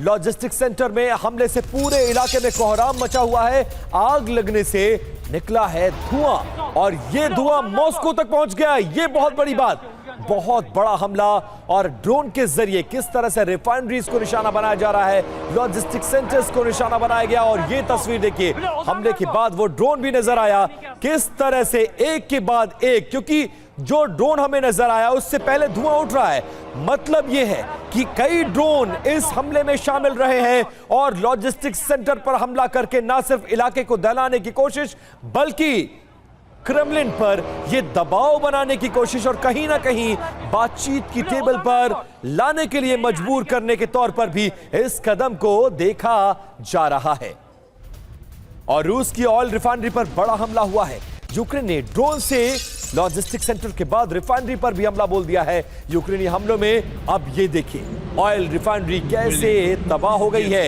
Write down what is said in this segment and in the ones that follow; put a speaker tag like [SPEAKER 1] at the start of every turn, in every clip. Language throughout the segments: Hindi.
[SPEAKER 1] लॉजिस्टिक सेंटर में हमले से पूरे इलाके में कोहराम मचा हुआ है। आग लगने से निकला है धुआं और ये धुआं मॉस्को तक पहुंच गया। ये बहुत बड़ी बात, बहुत बड़ा हमला और ड्रोन के जरिए किस तरह से रिफाइनरीज को निशाना बनाया जा रहा है, लॉजिस्टिक सेंटर्स को निशाना बनाया गया। और ये तस्वीर देखिए, हमले के बाद वो ड्रोन भी नजर आया किस तरह से एक के बाद एक, क्योंकि जो ड्रोन हमें नजर आया उससे पहले धुआं उठ रहा है। मतलब यह है कि कई ड्रोन इस हमले में शामिल रहे हैं और लॉजिस्टिक सेंटर पर हमला करके ना सिर्फ इलाके को दहलाने की कोशिश बल्कि क्रेमलिन पर यह दबाव बनाने की कोशिश और कहीं ना कहीं बातचीत की टेबल पर लाने के लिए मजबूर करने के तौर पर भी इस कदम को देखा जा रहा है। और रूस की ऑयल रिफाइनरी पर बड़ा हमला हुआ है। यूक्रेन ने ड्रोन से लॉजिस्टिक सेंटर के बाद रिफाइनरी पर भी हमला बोल दिया है। यूक्रेनी हमलों में अब ये देखिए ऑयल रिफाइनरी कैसे तबाह हो गई है।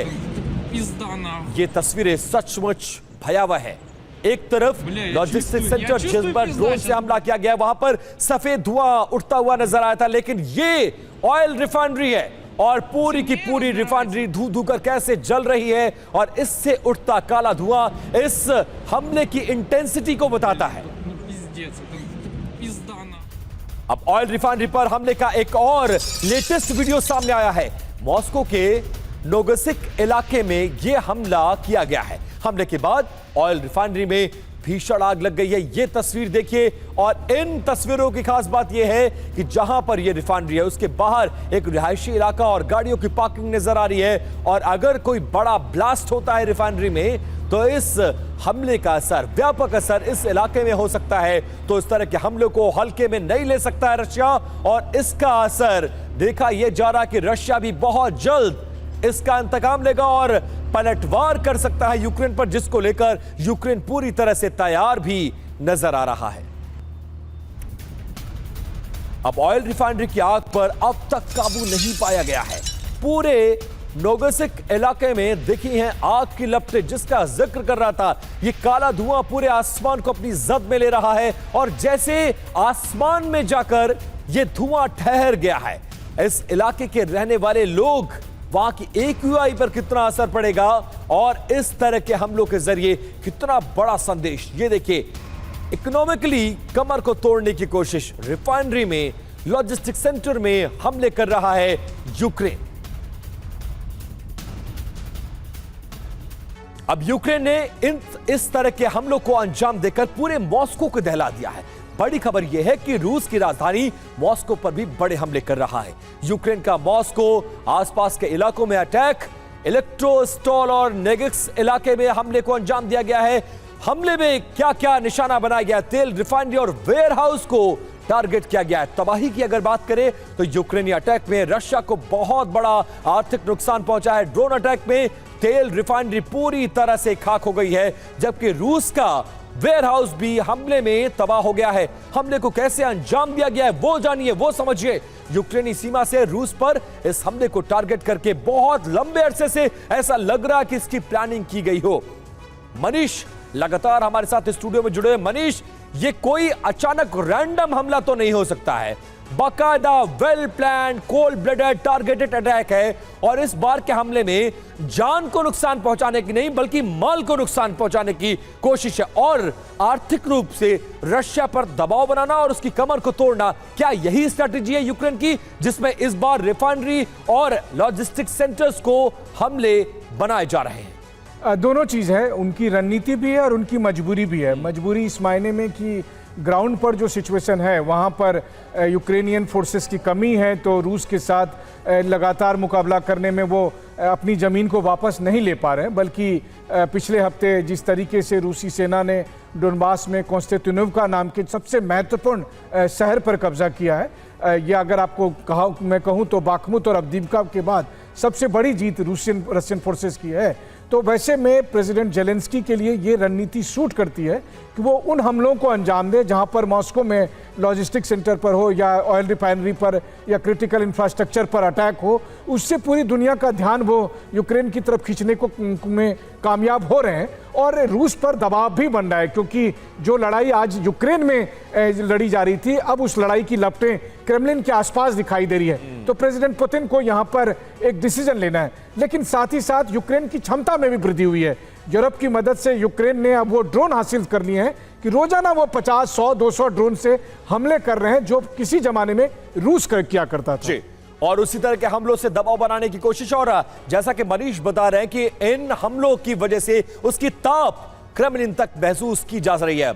[SPEAKER 1] ये तस्वीरें सचमुच भयावह है। एक तरफ लॉजिस्टिक सेंटर जिस पर ड्रोन से हमला किया गया वहां पर सफेद धुआं उठता हुआ नजर आया था, लेकिन ये ऑयल रिफाइनरी है और पूरी की पूरी रिफाइनरी धू धू कर कैसे जल रही है और इससे उठता काला धुआं इस हमले की इंटेंसिटी को बताता है। अब ऑयल रिफाइनरी पर हमले का एक और लेटेस्ट वीडियो सामने आया है। मॉस्को के नोगसिक इलाके में यह हमला किया गया है। हमले के बाद ऑयल रिफाइनरी में भीषण आग लग गई है। यह तस्वीर देखिए और इन तस्वीरों की खास बात यह है कि जहां पर यह रिफाइनरी है उसके बाहर एक रिहायशी इलाका और गाड़ियों की पार्किंग नजर आ रही है। और अगर कोई बड़ा ब्लास्ट होता है रिफाइनरी में तो इस हमले का असर, व्यापक असर इस इलाके में हो सकता है। तो इस तरह के हमलों को हल्के में नहीं ले सकता है रशिया और इसका असर देखा यह जा रहा कि रशिया भी बहुत जल्द इसका इंतकाम लेगा और पलटवार कर सकता है यूक्रेन पर, जिसको लेकर यूक्रेन पूरी तरह से तैयार भी नजर आ रहा है। अब ऑयल रिफाइनरी की आग पर अब तक काबू नहीं पाया गया है। पूरे नोगसिक इलाके में दिखी हैं आग की लपटें, जिसका जिक्र कर रहा था। ये काला धुआं पूरे आसमान को अपनी जद में ले रहा है और जैसे आसमान में जाकर ये धुआं ठहर गया है, इस इलाके के रहने वाले लोग, वहां की एक्यूआई पर कितना असर पड़ेगा और इस तरह के हमलों के जरिए कितना बड़ा संदेश। ये देखिए, इकोनॉमिकली कमर को तोड़ने की कोशिश रिफाइनरी में, लॉजिस्टिक सेंटर में हमले कर रहा है यूक्रेन। अब यूक्रेन ने इस तरह के हमलों को अंजाम देकर पूरे मॉस्को को दहला दिया है। बड़ी खबर यह है कि रूस की राजधानी मॉस्को पर भी बड़े हमले कर रहा है। यूक्रेन का मॉस्को आसपास के इलाकों में अटैक, इलेक्ट्रोस्टॉल और नेगिक्स इलाके में हमले को अंजाम दिया गया है। हमले में क्या क्या निशाना बनाया गया? तेल रिफाइनरी और वेयरहाउस को टारगेट किया गया है। तबाही की अगर बात करें तो यूक्रेनी अटैक में रशिया को बहुत बड़ा आर्थिक नुकसान पहुंचा है। ड्रोन अटैक में तेल रिफाइनरी पूरी तरह से खाक हो गई है, जबकि रूस का वेयरहाउस भी हमले में तबाह हो गया है। हमले को कैसे अंजाम दिया गया है वो जानिए, वो समझिए। यूक्रेनी सीमा से रूस पर इस हमले को टारगेट करके बहुत लंबे अरसे से ऐसा लग रहा कि इसकी प्लानिंग की गई हो। मनीष लगातार हमारे साथ स्टूडियो में जुड़े हैं। मनीष, ये कोई अचानक रैंडम हमला तो नहीं हो सकता है, बाकायदा well plan, cold blooded targeted attack है। और इस बार के हमले में जान को नुकसान पहुंचाने की नहीं बल्कि माल को नुकसान पहुंचाने की कोशिश है और आर्थिक रूप से रशिया पर दबाव बनाना और उसकी कमर को तोड़ना। क्या यही स्ट्रैटेजी है यूक्रेन की, जिसमें इस बार रिफाइनरी और लॉजिस्टिक सेंटर्स को हमले बनाए जा रहे हैं?
[SPEAKER 2] दोनों चीज़ है, उनकी रणनीति भी है और उनकी मजबूरी भी है। मजबूरी इस मायने में कि ग्राउंड पर जो सिचुएशन है वहाँ पर यूक्रेनियन फोर्सेस की कमी है, तो रूस के साथ लगातार मुकाबला करने में वो अपनी ज़मीन को वापस नहीं ले पा रहे हैं। बल्कि पिछले हफ्ते जिस तरीके से रूसी सेना ने डोनबास में कॉन्स्टेंटिनोव्का नाम के सबसे महत्वपूर्ण शहर पर कब्जा किया है, यह अगर आपको मैं कहूँ तो बाखमुत और अवदीव्का के बाद सबसे बड़ी जीत रशियन फोर्सेस की है। तो वैसे में प्रेसिडेंट जेलेंस्की के लिए ये रणनीति सूट करती है कि वो उन हमलों को अंजाम दे जहां पर मॉस्को में लॉजिस्टिक सेंटर पर हो या ऑयल रिफाइनरी पर या क्रिटिकल इंफ्रास्ट्रक्चर पर अटैक हो, उससे पूरी दुनिया का ध्यान वो यूक्रेन की तरफ खींचने को में कामयाब हो रहे हैं। और रूस पर दबाव भी बन रहा है, क्योंकि जो लड़ाई आज यूक्रेन में लड़ी जा रही थी, अब उस लड़ाई की लपटें क्रेमलिन के आसपास दिखाई दे रही है। तो प्रेसिडेंट पुतिन को यहां पर एक डिसीजन लेना है, लेकिन साथ ही साथ यूक्रेन की क्षमता में भी वृद्धि हुई है। यूरोप की मदद से यूक्रेन ने अब वो ड्रोन हासिल कर लिए हैं कि रोजाना वो 50, 100, 200 ड्रोन से हमले कर रहे हैं, जो किसी जमाने में रूस किया करता था।
[SPEAKER 1] और उसी तरह के हमलों से दबाव बनाने की कोशिश, और जैसा कि मनीष बता रहे हैं कि इन हमलों की वजह से उसकी ताप क्रेमलिन तक महसूस की जा रही है।